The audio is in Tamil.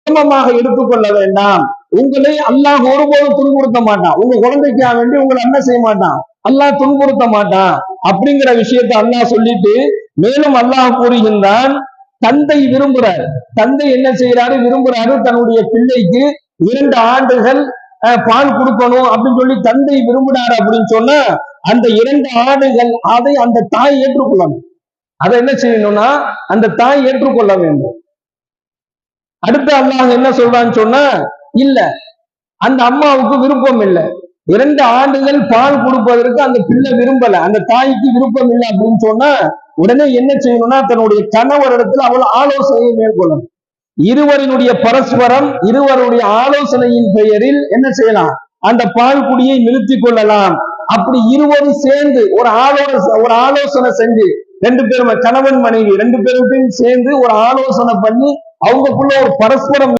சிரமமாக எடுத்துக்கொள்ள வேண்டாம். உங்களை அல்லாஹ் ஒருபோதும் துன்புறுத்த மாட்டான். உங்க குழந்தைக்காக வேண்டி உங்களை என்ன செய்ய மாட்டான், அல்லாஹ் துன்புறுத்த மாட்டான் அப்படிங்கிற விஷயத்தை அல்லாஹ் சொல்லிட்டு மேலும் அல்லாஹ் கூறுகின்றான், தந்தை விரும்புறாரு. தந்தை என்ன செய்யறாரு, விரும்புறாரு தன்னுடைய பிள்ளைக்கு 2 ஆண்டுகள் பால் கொடுக்கணும் அப்படின்னு சொல்லி தந்தை விரும்பினாரு அப்படின்னு சொன்னா அந்த 2 ஆண்டுகள் அதை அந்த தாய் ஏற்றுக்கொள்ளணும். அதை என்ன செய்யணும்னா அந்த தாய் ஏற்றுக்கொள்ள வேண்டும். அடுத்து அல்லாஹ் என்ன சொல்றான்னு சொன்னா, இல்ல அந்த அம்மாவுக்கு விருப்பம் இல்லை, 2 ஆண்டுகள் பால் கொடுப்பதற்கு அந்த பிள்ளை விரும்பல, அந்த தாய்க்கு விருப்பம் இல்லை அப்படின்னு சொன்னா உடனே என்ன செய்யணும்னா தன்னுடைய கணவரிடத்துல அவள் ஆலோசனையை மேற்கொள்ளணும். இருவரினுடைய பரஸ்பரம் இருவருடைய ஆலோசனையின் பெயரில் என்ன செய்யலாம், அந்த பால் குடியை நிறுத்திக் கொள்ளலாம். அப்படி இருவரும் சேர்ந்து ஒரு ஆலோசனை செஞ்சு 2 பேரும் கணவன் மனைவி 2 பேருக்கும் சேர்ந்து ஒரு ஆலோசனை பண்ணி அவங்களுக்குள்ள ஒரு பரஸ்பரம்